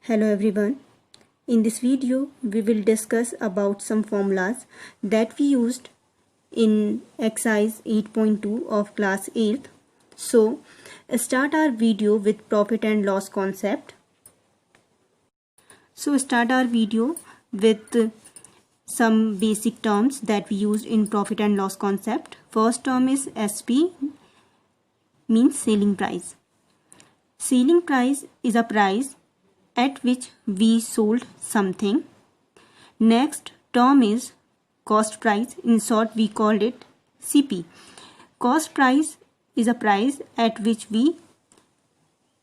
Hello everyone. In this video, we will discuss about some formulas that we used in exercise 8.2 of class 8th. So, start our video with profit and loss concept. So, start our video with some basic terms that we used in profit and loss concept. First term is SP, means selling price. Selling price is a price at which we sold something. Next term is cost price. In short, we called it CP. Cost price is a price at which we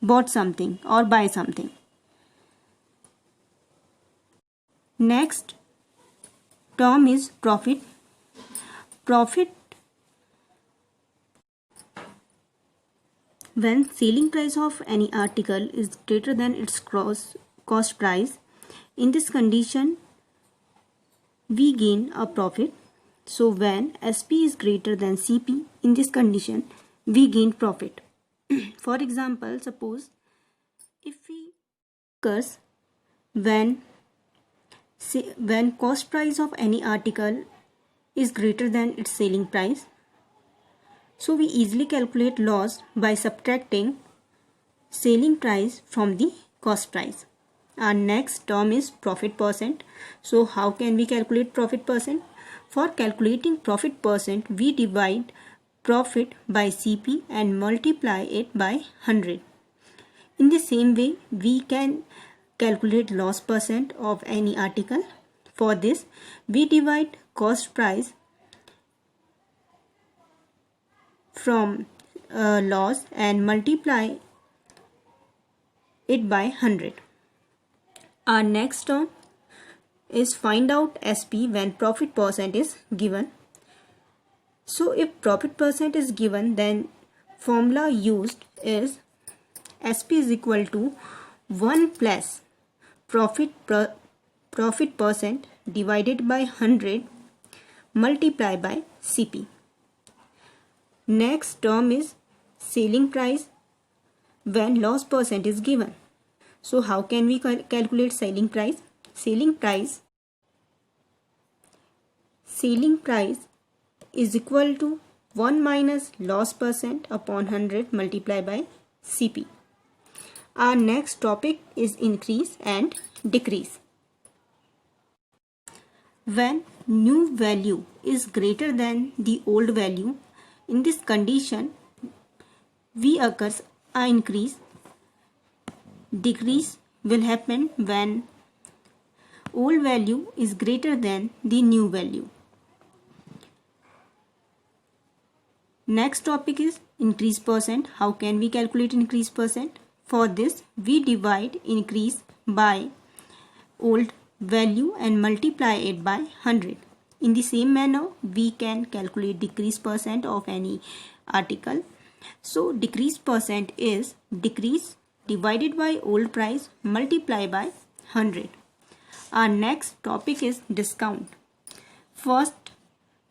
bought something or buy something. Next term is profit. Profit when selling price of any article is greater than its cost price. In this condition, we gain a profit. So when SP is greater than CP, in this condition, we gain profit. For example, suppose if we discuss when cost price of any article is greater than its selling price, so we easily calculate loss by subtracting selling price from the cost price. Our next term is profit percent. So how can we calculate profit percent? For calculating profit percent, we divide profit by CP and multiply it by 100. In the same way, we can calculate loss percent of any article. For this, we divide cost price from loss and multiply it by 100. Our next term is find out SP when profit percent is given. So if profit percent is given, then formula used is SP is equal to 1 plus profit percent divided by 100 multiplied by CP. Next term is selling price when loss percent is given. So how can we calculate selling price? Selling price is equal to 1 minus loss percent upon 100 multiplied by CP. Our next topic is increase and decrease. When new value is greater than the old value, in this condition, we occurs a increase. Decrease will happen when old value is greater than the new value. Next topic is increase percent. How can we calculate increase percent? For this, we divide increase by old value and multiply it by 100. In the same manner, we can calculate decrease percent of any article. So decrease percent is decrease divided by old price multiplied by 100. Our next topic is discount. First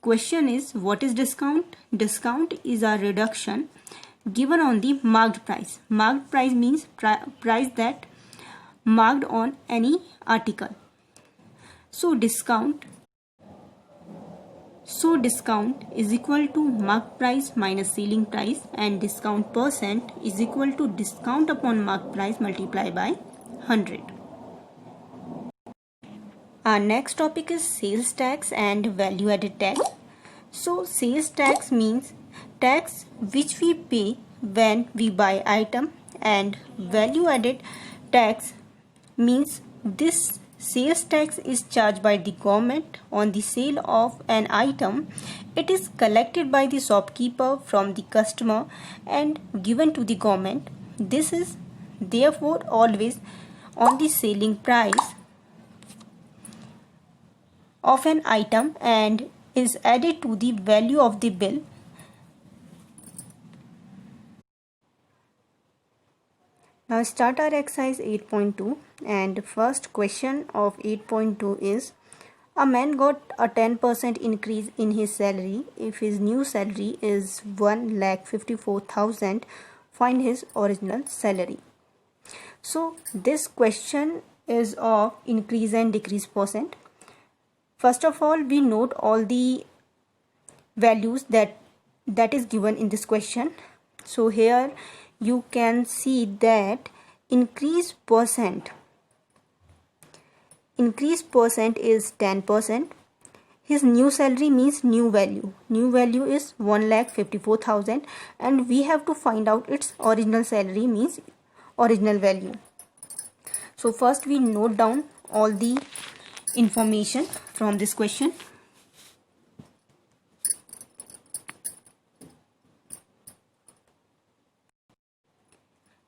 question is, what is discount? Discount is a reduction given on the marked price. Marked price means price that marked on any article. So discount is equal to marked price minus selling price, and discount percent is equal to discount upon marked price multiplied by 100. Our next topic is sales tax and value added tax. So sales tax means tax which we pay when we buy item, and value added tax means this sales tax is charged by the government on the sale of an item. It is collected by the shopkeeper from the customer and given to the government. This is therefore always on the selling price of an item and is added to the value of the bill. Now start our exercise 8.2, and first question of 8.2 is, a man got a 10% increase in his salary. If his new salary is 1,54,000, find his original salary. So this question is of increase and decrease percent. First of all, we note all the values that is given in this question. So here you can see that increase percent is 10%. His new salary means new value is 1,54,000, and we have to find out its original salary means original value. So first we note down all the information from this question.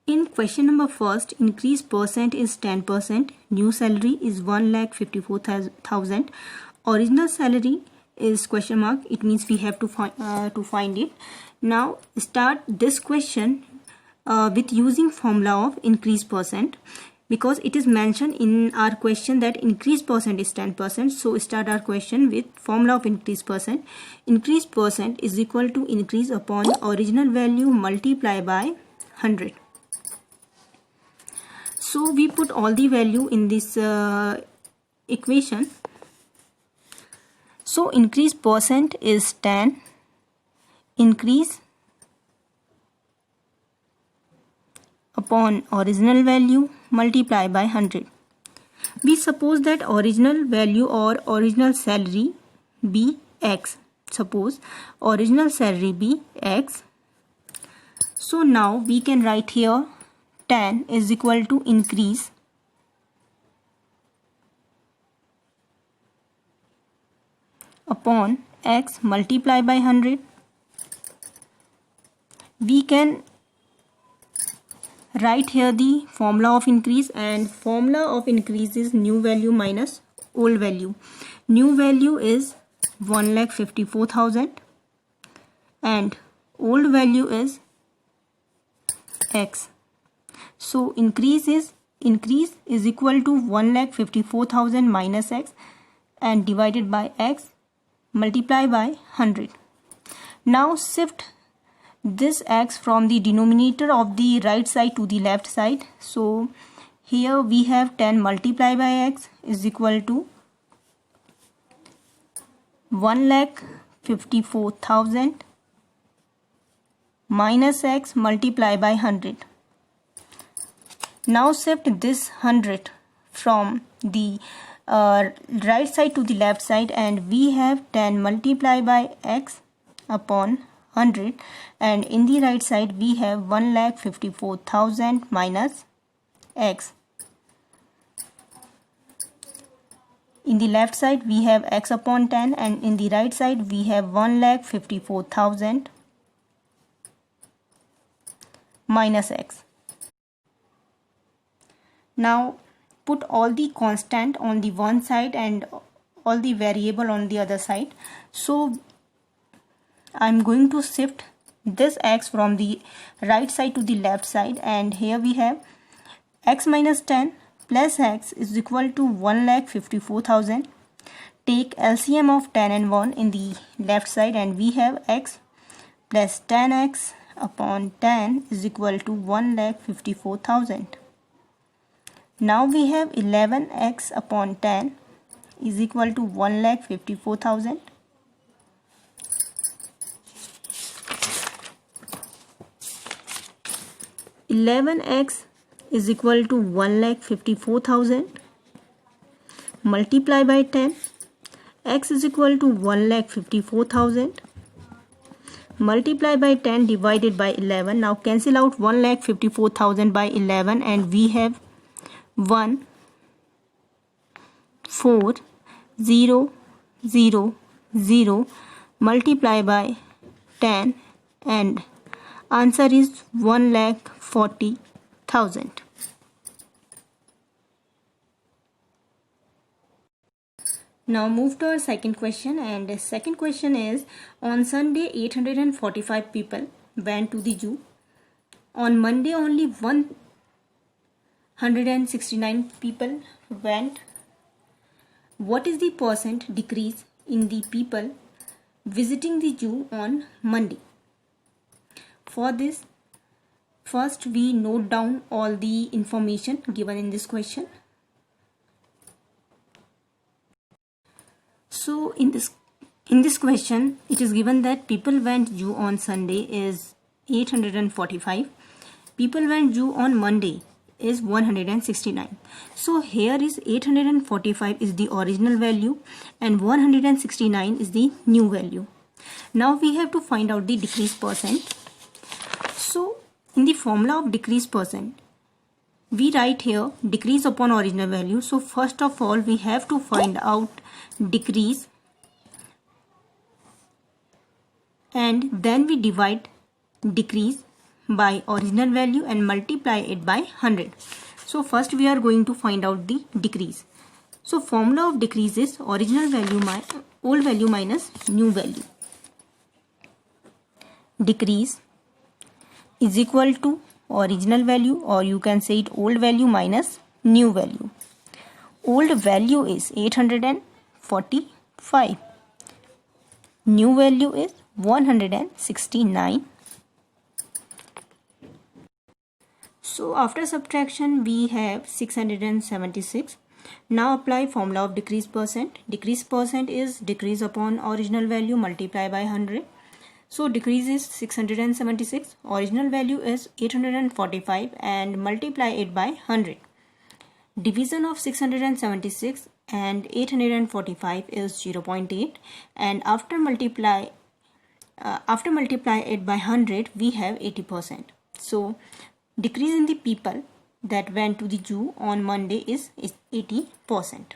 In question number first, increase percent is 10%, new salary is 1,54,000, original salary is question mark, it means we have to find it. Now start this question with using formula of increase percent, because it is mentioned in our question that increase percent is 10%. So start our question with formula of increase percent. Increase percent is equal to increase upon original value multiply by 100. So we put all the value in this equation. So increase percent is 10, increase upon original value multiply by 100. We suppose that original value or original salary be X. Suppose original salary be X. So now we can write here 10 is equal to increase upon X multiply by 100. We can write here the formula of increase, and formula of increase is new value minus old value. New value is 1,54,000 and old value is X. So increase is equal to 1,54,000 minus X and divided by X multiply by 100. Now shift this X from the denominator of the right side to the left side. So here we have 10 multiplied by X is equal to 1,54,000 minus X multiplied by 100. Now shift this 100 from the right side to the left side, and we have 10 multiplied by X upon 100, and in the right side we have 1,54,000 minus X. In the left side we have X upon 10, and in the right side we have 1,54,000 minus X. Now put all the constant on the one side and all the variable on the other side. So I'm going to shift this X from the right side to the left side, and here we have X minus 10 plus X is equal to 1,54,000. Take LCM of 10 and 1 in the left side, and we have X plus 10X upon 10 is equal to 1,54,000. Now we have 11X upon 10 is equal to 1,54,000. X is equal to 1,54,000 multiply by 10. X is equal to 1,54,000 multiply by 10 divided by 11. Now cancel out 1,54,000 by 11, and we have 1 4 0 0 0 multiply by 10, and answer is 1,40,000. Now move to our second question, and the second question is, on Sunday 845 people went to the zoo. On Monday only 169 people went. What is the percent decrease in the people visiting the zoo on Monday? For this, First, we note down all the information given in this question. So in this question, it is given that people went Jew on Sunday is 845. People went Jew on Monday is 169. So here is 845 is the original value and 169 is the new value. Now we have to find out the decrease percent. So in the formula of decrease percent, we write here decrease upon original value. So first of all, we have to find out decrease, and then we divide decrease by original value and multiply it by 100. So first we are going to find out the decrease. So formula of decrease is original value old value minus new value. Decrease is equal to original value, or you can say it old value minus new value. Old value is 845. New value is 169. So after subtraction we have 676. Now apply formula of decrease percent. Decrease percent is decrease upon original value multiplied by 100. So decrease is 676, original value is 845 and multiply it by 100. Division of 676 and 845 is 0.8, and after multiply it by 100 we have 80%. So decrease in the people that went to the Jew on Monday is 80%.